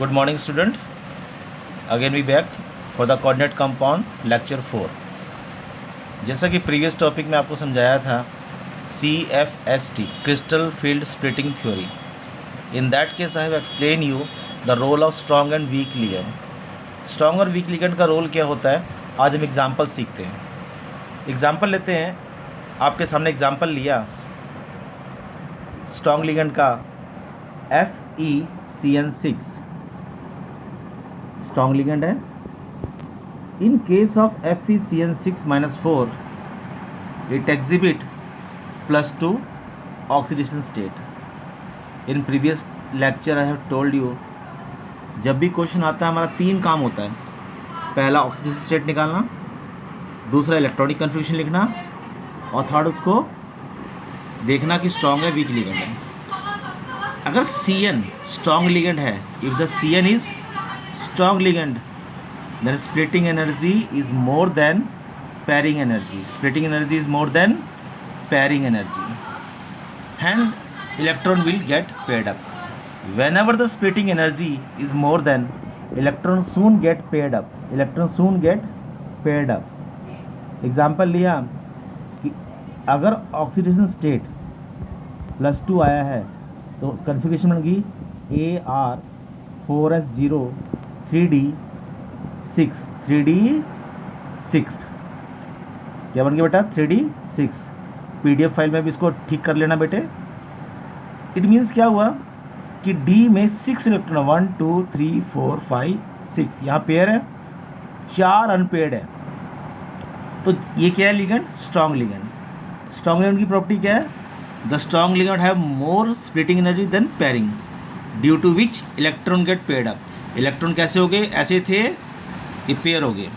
Good morning student. Again we back for the coordinate compound lecture 4. जैसा कि previous topic में आपको समझाया था CFST crystal field splitting theory. In that case I have explained you the role of strong and weak ligand. Strong और weak ligand का role क्या होता है, आज हम एग्जाम्पल सीखते हैं. एग्जाम्पल लेते हैं. आपके सामने एग्जाम्पल लिया स्ट्रॉन्ग लिगेंड का FeCN6 स्ट्रॉन्ग लिगेंड है. In case of FeCN6-4 it exhibit +2 oxidation state. In previous lecture I have told you, जब भी क्वेश्चन आता है हमारा 3 काम होता है. पहला ऑक्सीडेशन स्टेट निकालना, दूसरा इलेक्ट्रॉनिक कन्फिग्रेशन लिखना, और थर्ड उसको देखना कि स्ट्रॉन्ग है वीक लिगेंड है. अगर CN स्ट्रॉन्ग लिगेंड है, if the CN is strong ligand, then splitting energy is more than pairing energy. Splitting energy is more than pairing energy, and electron will get paired up. Whenever the splitting energy is more than, electron soon get paired up. Electron soon get paired up. Example लिया कि अगर oxidation state +2 आया है तो configuration बन गई AR4S0 3D6. क्या बन गया बेटा? 3D6. PDF फाइल में भी इसको ठीक कर लेना बेटे. इट मीन्स क्या हुआ कि D में 6 इलेक्ट्रॉन, 1 2 3 4 5 6, यहाँ पेयर है, 4 अनपेयर्ड है. तो ये क्या है? Ligand, strong ligand. Strong ligand की प्रॉपर्टी क्या है? The strong ligand have more splitting energy than pairing, due to which electron get paired up. Electron कैसे हो गए? ऐसे थे, ये पेयर हो गए.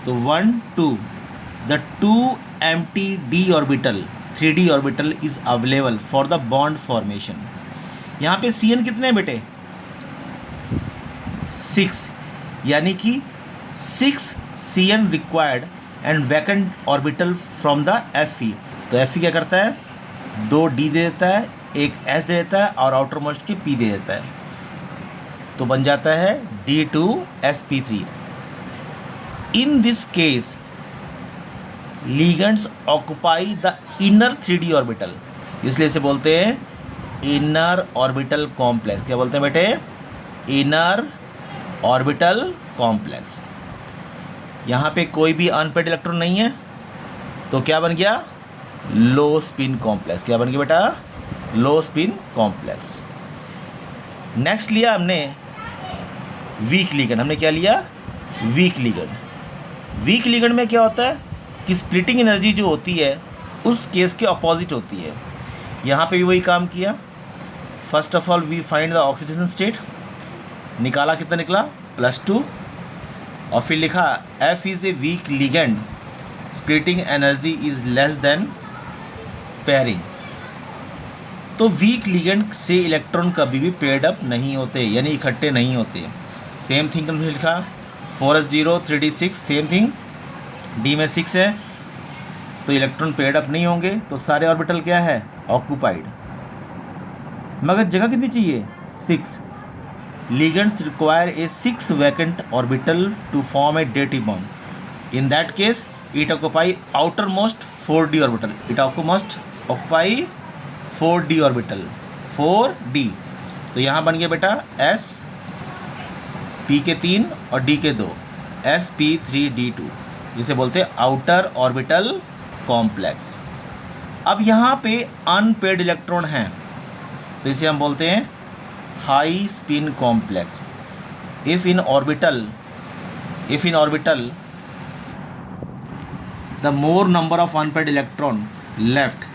तो 1 2 the 2 empty d orbital 3d orbital is available for the bond formation. यहाँ पे CN कितने हैं बेटे? 6, यानी कि 6 CN required and vacant orbital from the Fe. तो Fe क्या करता है? 2 D दे देता है, एक S दे देता है और आउटर मोस्ट की P दे देता है. तो बन जाता है D2sp3. In this case, ligands occupy the inner 3d orbital. इसलिए इसे बोलते हैं इनर ऑर्बिटल कॉम्प्लेक्स. क्या बोलते हैं बेटे? Inner orbital complex. यहाँ पे कोई भी अनपेयर्ड इलेक्ट्रॉन नहीं है, तो क्या बन गया? लो स्पिन कॉम्प्लेक्स. क्या बन गया बेटा? लो स्पिन कॉम्प्लेक्स. नेक्स्ट लिया हमने वीक लिगेंड. हमने क्या लिया? Week ligand. वीक लिगेंड में क्या होता है कि स्प्लिटिंग एनर्जी जो होती है उस केस के अपोजिट होती है. यहाँ पे भी वही काम किया. First of all we find the oxidation state. निकाला, कितना निकला? +2. और फिर लिखा F is a weak ligand, splitting energy is less than pairing. तो वीक लिगेंड से इलेक्ट्रॉन कभी भी पेयर्ड अप नहीं होते, यानी इकट्ठे नहीं होते. सेम थिंग लिखा 4S0 3D6, same thing. D में 6 है तो इलेक्ट्रॉन पेयर्ड अप नहीं होंगे, तो सारे ऑर्बिटल क्या है? ऑक्यूपाइड. मगर जगह कितनी चाहिए? 6. Ligands require a 6 vacant orbital to form a dative bond. In that case it occupy outermost 4D orbital. It ऑक्यूमोस्ट ऑक्यूपाई 4D ऑर्बिटल, 4D. तो यहाँ बन गया बेटा S, P के 3 और D के 2, sp3d2. जिसे बोलते हैं आउटर ऑर्बिटल कॉम्प्लेक्स. अब यहाँ पे अनपेयर्ड इलेक्ट्रॉन हैं, तो इसे हम बोलते हैं high spin complex. If in orbital the more number of unpaired electron left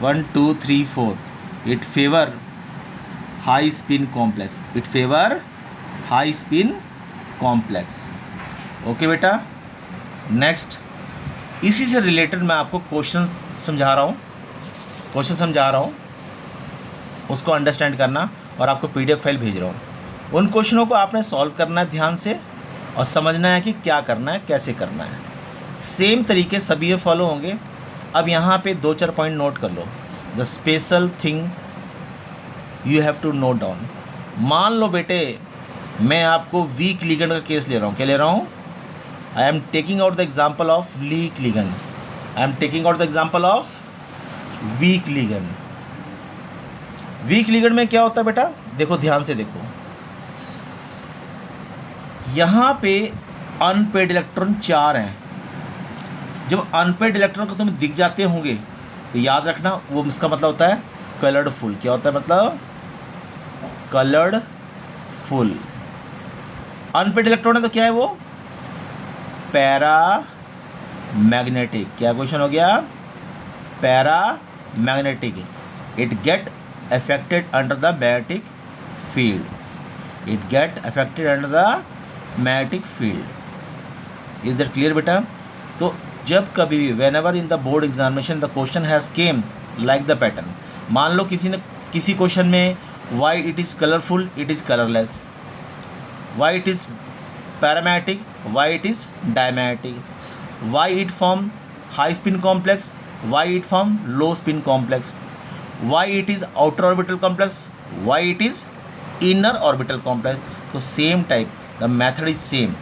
1 2 3 4, it favor high spin complex. It favor high spin complex. Okay बेटा. नेक्स्ट, इसी से रिलेटेड मैं आपको क्वेश्चन समझा रहा हूँ, उसको अंडरस्टैंड करना, और आपको PDF फाइल भेज रहा हूँ. उन क्वेश्चनों को आपने सॉल्व करना है ध्यान से, और समझना है कि क्या करना है, कैसे करना है. सेम तरीके सभी ये फॉलो होंगे. अब यहाँ पे 2-4 पॉइंट नोट कर लो. The special thing you have to note down. मान लो बेटे मैं आपको वीक लिगेंड का केस ले रहा हूँ। क्या ले रहा हूँ? I am taking out the example of week ligand. I am taking out the example of week ligand. Week ligand में क्या होता है बेटा? देखो ध्यान से देखो, यहाँ पे अनपेड इलेक्ट्रॉन 4 हैं। जब अनपेड इलेक्ट्रॉन को तुम्हें दिख जाते होंगे तो याद रखना वो इसका मतलब होता है कलर्ड फुल। क्या होता है मतलब? Coloured full. अनपेड इलेक्ट्रॉन है तो क्या है वो? Para magnetic. क्या क्वेश्चन हो गया? Para magnetic. It get affected under the magnetic field. It get affected under the magnetic field. Is that clear बेटा? तो जब कभी भी when ever in the board examination the question has came like the pattern, मान लो किसी question में Y it is colourful, it is colourless, Y it is paramagnetic, Y it is diamagnetic, why it form high spin complex, why it form low spin complex, why it is outer orbital complex, why it is inner orbital complex. तो same type the method is same,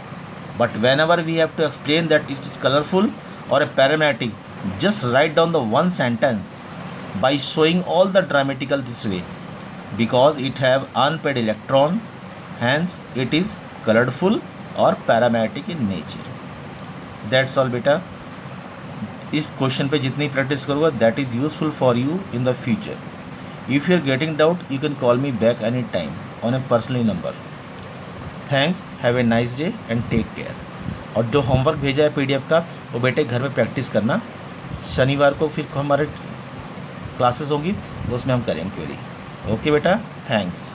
but whenever we have to explain that it is colorful or a paramagnetic, just write down the one sentence by showing all the dramatical this way, because it have unpaired electron, hence it is colorful or paramagnetic in nature. That's all beta. इस question पे जितनी practice करोगे that is useful for you in the future. If you are getting doubt, you can call me back any time on a personal number. Thanks, have a nice day and take care. और जो homework भेजा है PDF का वो बेटे घर में practice करना। शनिवार को फिर हमारे क्लासेस होंगी, उसमें हम करेंगे क्वेरी। ओके बेटा, थैंक्स।